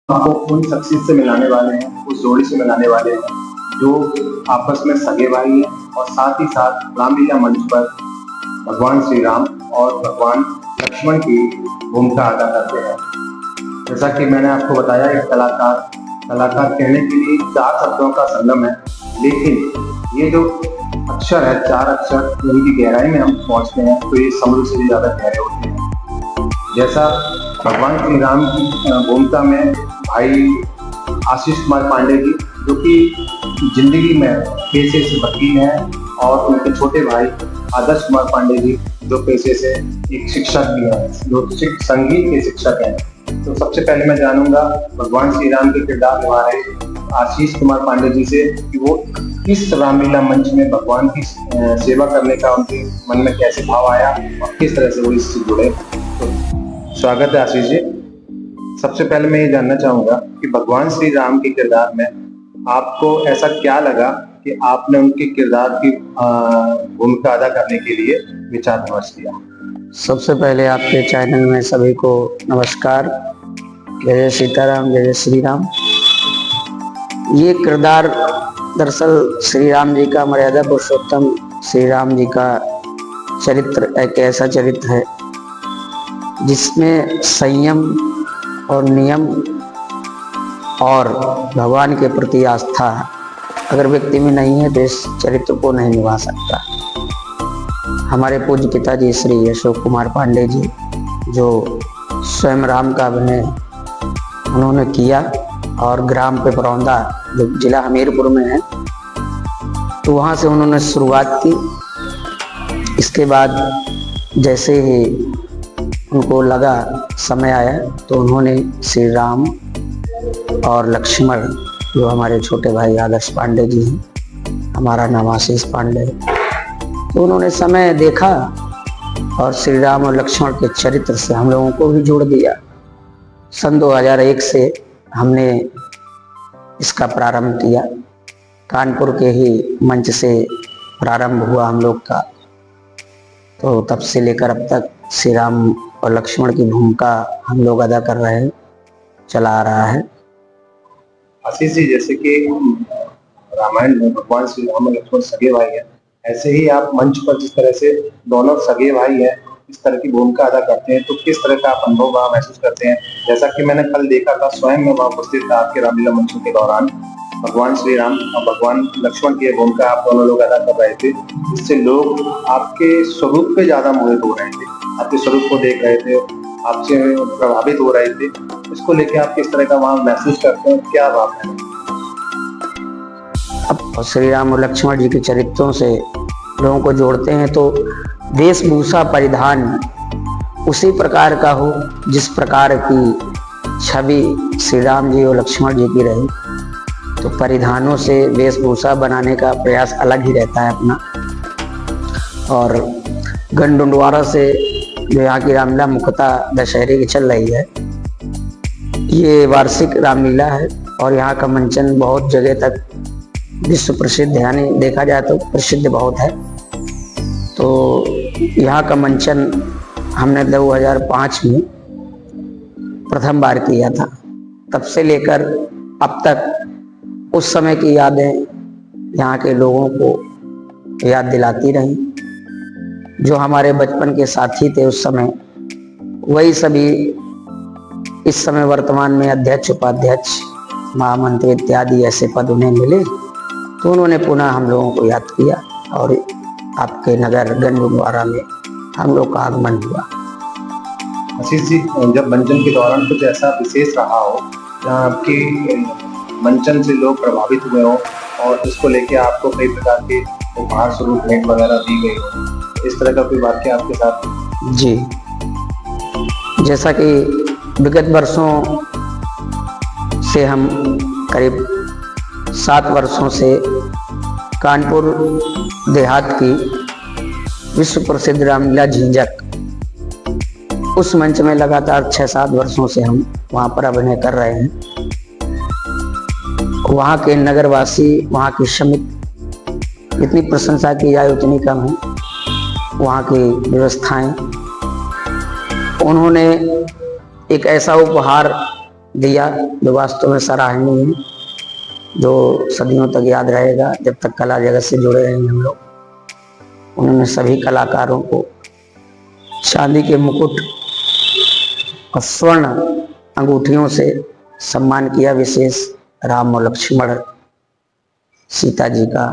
आपको उन शख्सियत से मिलाने वाले हैं, उस जोड़ी से मिलाने वाले हैं, जो आपस में सगे भाई हैं और साथ ही साथ रामलीला मंच पर भगवान श्री राम और भगवान लक्ष्मण की भूमिका अदा करते हैं। जैसा कि मैंने आपको बताया, एक कलाकार कहने के लिए 4 शब्दों का संगम है, लेकिन ये जो अक्षर है, 4 अक्षर, इनकी गहराई में हम पहुंचते हैं तो ये समुद्र से भी ज्यादा गहरे होते हैं। जैसा भगवान श्री राम की भूमिका में भाई आशीष कुमार पांडे जी, जो कि जिंदगी में पेशे से वकील हैं, और उनके छोटे भाई आदर्श कुमार पांडे जी, जो पेशे से एक शिक्षक भी हैं, जो संगीत के शिक्षक हैं। तो सबसे पहले मैं जानूंगा भगवान श्री राम के किरदार निभा रहे आशीष कुमार पांडे जी से कि वो इस रामलीला मंच में भगवान की सेवा करने का उनके मन में कैसे भाव आया और किस तरह से वो इससे जुड़े। तो स्वागत है आशीष जी। सबसे पहले मैं ये जानना चाहूंगा कि भगवान श्री राम के किरदार में आपको ऐसा क्या लगा कि आपने उनके किरदार की भूमिका अदा करने के लिए विचार विमर्श किया। सबसे पहले आपके चैनल में सभी को नमस्कार। जय जय सीताराम, जय जय श्री राम। ये किरदार दरअसल श्री राम जी का, मर्यादा पुरुषोत्तम श्री राम जी का चरित्र एक ऐसा चरित्र है जिसमें संयम और नियम और भगवान के प्रति आस्था अगर व्यक्ति में नहीं है तो इस चरित्र को नहीं निभा सकता। हमारे पूज्य पिताजी श्री अशोक कुमार पांडे जी, जो स्वयं राम का अभिनय उन्होंने किया और ग्राम पे परौंदा जो जिला हमीरपुर में है, तो वहाँ से उन्होंने शुरुआत की। इसके बाद जैसे ही उनको लगा समय आया तो उन्होंने श्री राम और लक्ष्मण, जो हमारे छोटे भाई आदर्श पांडे जी हैं, हमारा नाम आशीष पांडे, तो उन्होंने समय देखा और श्री राम और लक्ष्मण के चरित्र से हम लोगों को भी जोड़ दिया। सन 2001 से हमने इसका प्रारंभ किया। कानपुर के ही मंच से प्रारंभ हुआ हम लोग का, तो तब से लेकर अब तक श्री राम और लक्ष्मण की भूमिका हम लोग अदा कर रहे हैं, चला आ रहा है। आशीष जी, जैसे कि रामायण में भगवान श्री राम और लक्ष्मण सगे भाई हैं, ऐसे ही आप मंच पर जिस तरह से दोनों सगे भाई हैं इस तरह की भूमिका अदा करते हैं, तो किस तरह का आप अनुभव वहाँ महसूस करते हैं? जैसा कि मैंने कल देखा था, स्वयं में वहाँ उपस्थित था आपके रामलीला मंचों के दौरान, भगवान श्री राम और भगवान लक्ष्मण की भूमिका आप दोनों लोग अदा कर रहे थे, जिससे लोग आपके स्वरूप पे ज्यादा मोहित हो रहे थे, आपके स्वरूप को देख रहे थे, आपसे प्रभावित हो रहे थे। इसको लेके आप किस तरह का वहाँ महसूस करते हैं, क्या भाव है? अब श्री राम और लक्ष्मण जी के चरित्रों से लोगों को जोड़ते हैं तो वेशभूषा परिधान उसी प्रकार का हो जिस प्रकार की छवि श्री राम जी और लक्ष्मण जी की रही, तो परिधानों से वेशभूषा बनाने का प्रयास अलग ही रहता है अपना। और गंडुंडवारा से जो यहाँ की रामलीला मुख्यतः दशहरे की चल रही है, ये वार्षिक रामलीला है और यहाँ का मंचन बहुत जगह तक विश्व प्रसिद्ध, यानी देखा जाए तो प्रसिद्ध बहुत है। तो यहाँ का मंचन हमने 2005 में प्रथम बार किया था। तब से लेकर अब तक उस समय की यादें यहाँ के लोगों को याद दिलाती रही। जो हमारे बचपन के साथी थे उस समय, वही सभी इस समय वर्तमान में अध्यक्ष, उपाध्यक्ष, महामंत्री इत्यादि ऐसे पद उन्हें मिले, तो उन्होंने पुनः हम लोगों को याद किया और आपके नगर गंडुंडवारा में हम लोग का आगमन हुआ। आशीष जी, जब मंचन के दौरान कुछ ऐसा विशेष रहा हो जहाँ आपके मंचन से लोग प्रभावित हुए हो और इसको लेके आपको कई प्रकार के उपहार स्वरूप भेंट वगैरह दी गई हो, इस तरह का कोई वाक्य आपके साथ? जी, जैसा कि विगत वर्षों से हम करीब 7 वर्षों से कानपुर देहात की विश्व प्रसिद्ध रामलीला झिंझक, उस मंच में लगातार 6-7 वर्षों से हम वहाँ पर अभिनय कर रहे हैं। वहाँ के नगरवासी, वहाँ की समिति, जितनी प्रशंसा की जाए उतनी कम है। वहाँ की व्यवस्थाएं, उन्होंने एक ऐसा उपहार दिया जो वास्तव में सराहनीय है, जो सदियों तक याद रहेगा जब तक कला जगत से जुड़े रहेंगे हम लोग। उन्होंने सभी कलाकारों को चांदी के मुकुट और स्वर्ण अंगूठियों से सम्मान किया, विशेष राम और लक्ष्मण सीता जी का।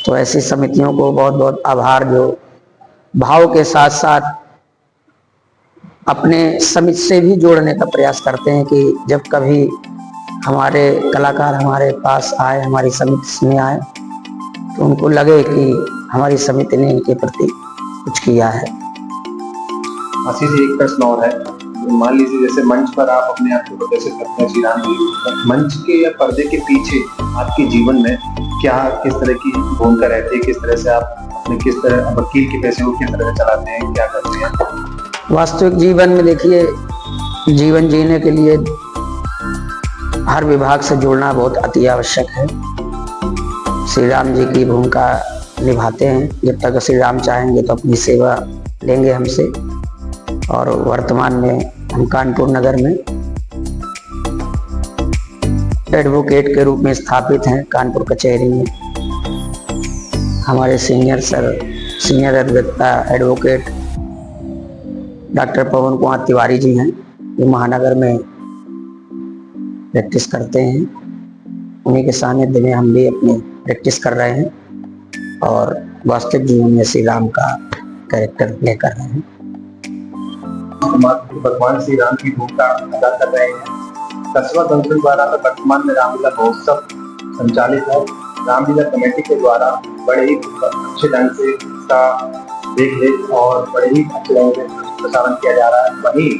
तो ऐसी समितियों को बहुत बहुत आभार, जो भाव के साथ साथ अपने समिति से भी जोड़ने का प्रयास करते हैं कि जब कभी हमारे कलाकार हमारे पास आए, हमारी समिति में आए, तो उनको लगे कि हमारी समिति ने इनके प्रति कुछ किया है। आशीष जी, एक प्रश्न और है। मान लीजिए जैसे मंच पर आप अपने आप को प्रदर्शित करते हैं श्री राम जी, मंच के या पर्दे के पीछे आपके जीवन में क्या किस तरह की भूमिका रहती है, किस तरह से आप अपने किस तरह वकील के पैसे को किस तरह से चलाते हैं, क्या करते हैं? वास्तविक जीवन में देखिए, जीवन जीने के लिए हर विभाग से जुड़ना बहुत अति आवश्यक है। श्री राम जी की भूमिका निभाते हैं, जब तक श्री राम चाहेंगे तो अपनी सेवा लेंगे हमसे। और वर्तमान में हम कानपुर नगर में एडवोकेट के रूप में स्थापित हैं, कानपुर कचहरी में। हमारे सीनियर अधिवक्ता एडवोकेट डॉक्टर पवन कुमार तिवारी जी हैं, जो महानगर में प्रैक्टिस करते हैं। उन्हीं के सानिध्य में हम भी अपनी प्रैक्टिस कर रहे हैं और वास्तविक जीवन में श्री राम का कैरेक्टर प्ले कर रहे हैं। भगवान श्री राम की भूमिका अदा कर रहे हैं। कस्बा काउंसिल द्वारा वर्तमान में रामलीला महोत्सव संचालित है। रामलीला कमेटी के द्वारा बड़े ही अच्छे ढंग से इसका देख और बड़े ही अच्छे ढंग से प्रसारण किया जा रहा है। वहीं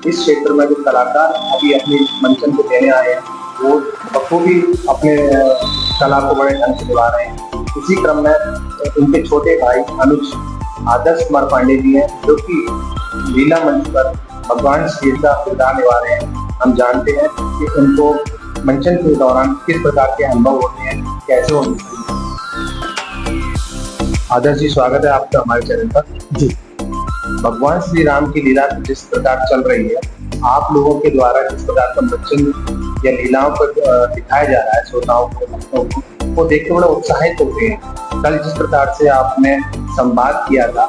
इस क्षेत्र में जो कलाकार अभी अपने मंचन को देने आए हैं, वो बखूबी अपने कला को बड़े ढंग से निभा रहे हैं। इसी क्रम में उनके छोटे भाई अनुज आदर्श कुमार पांडे जी हैं, जो कि लीला मंच पर भगवान श्री का किरदार निभा रहे हैं। हम जानते हैं कि उनको मंचन के दौरान किस प्रकार के अनुभव होते हैं, कैसे होते हैं। आदर्श जी, स्वागत है आपका हमारे चैनल पर। जी, भगवान श्री राम की लीला जिस प्रकार चल रही है, आप लोगों के द्वारा जिस प्रकार का मंचन या लीलाओं पर दिखाया जा रहा है, श्रोताओं को, भक्तों को, वो देख के बड़ा उत्साहित होते हैं। कल जिस प्रकार से आपने संवाद किया था,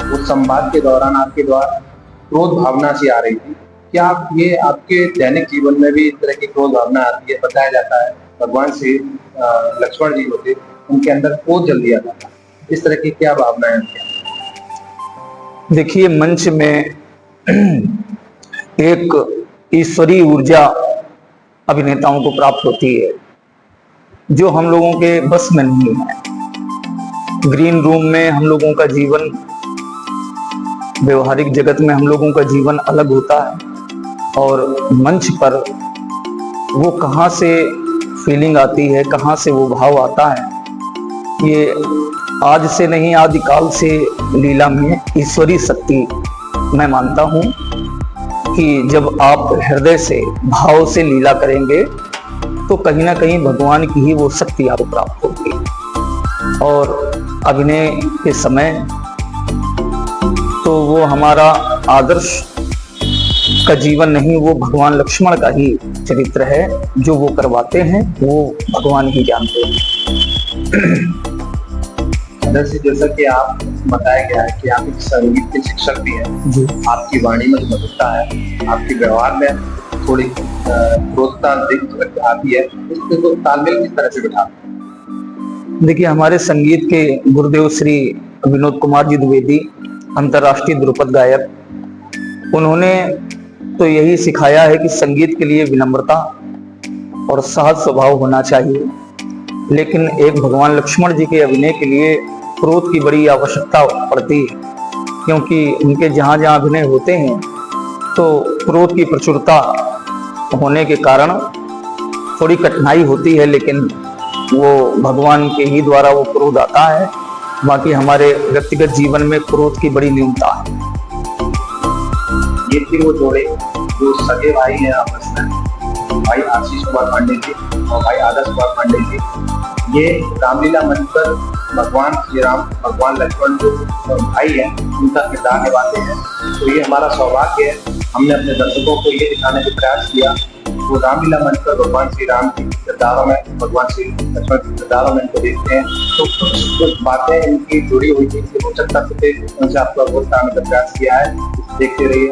उस संवाद के दौरान आपके द्वारा क्रोध भावना सी आ रही थी। क्या आप ये आपके दैनिक जीवन में भी इस तरह की क्रोध भावना आती है? बताया जाता है भगवान श्री लक्ष्मण जी होते, उनके अंदर क्रोध जल्दी आता था। इस तरह की क्या भावनाएं हैं? देखिए, मंच में एक ईश्वरीय ऊर्जा अभिनेताओं को प्राप्त होती है, जो हम लोगों के बस में नहीं है। ग्रीन रूम में हम लोगों का जीवन, व्यवहारिक जगत में हम लोगों का जीवन अलग होता है, और मंच पर वो कहाँ से फीलिंग आती है, कहाँ से वो भाव आता है, ये आज से नहीं, आदिकाल से लीला में ईश्वरीय शक्ति मैं मानता हूँ कि जब आप हृदय से, भाव से लीला करेंगे तो कहीं ना कहीं भगवान की ही वो शक्ति आपको प्राप्त होगी। और अभिनय के समय तो वो हमारा आदर्श का जीवन नहीं, वो भगवान लक्ष्मण का ही चरित्र है। जो वो करवाते हैं वो भगवान ही जानते हैं। जैसा कि आप बताया गया है कि आप एक संगीत के शिक्षक भी हैं जी। आपकी वाणी में मधुरता है, आपके व्यवहार में थोड़ी क्रोधता आती है, इसको तालमेल किस तरह से बिठाते हैं? देखिए, हमारे संगीत के गुरुदेव श्री विनोद कुमार जी द्विवेदी, अंतर्राष्ट्रीय ध्रुपद गायक, उन्होंने तो यही सिखाया है कि संगीत के लिए विनम्रता और सहज स्वभाव होना चाहिए। लेकिन एक भगवान लक्ष्मण जी के अभिनय के लिए क्रोध की बड़ी आवश्यकता पड़ती है, क्योंकि उनके जहाँ जहाँ अभिनय होते हैं तो क्रोध की प्रचुरता होने के कारण थोड़ी कठिनाई होती है, लेकिन वो भगवान के ही द्वारा वो क्रोध आता है। बाकी हमारे व्यक्तिगत जीवन में क्रोध की बड़ी न्यूनता है। ये फिर वो जोड़े जो सगे भाई हैं आपस में, भाई आशीष कुमार पांडे जी और भाई आदर्श कुमार पांडे जी, ये रामलीला मंच पर भगवान श्री राम, भगवान लक्ष्मण जो भाई हैं, उनका किरदार निभाते हैं। तो ये हमारा सौभाग्य है हमने अपने दर्शकों को ये दिखाने का प्रयास किया वो रामलीला मंच पर भगवान श्री राम की किरदारों में भगवान श्री लक्ष्मण की किरदारों में इनको देखते हैं तो कुछ बातें इनकी जुड़ी हुई थी रोचक तथ्य थे उनसे आपको अवगत कराने का प्रयास किया है। देखते रहिए।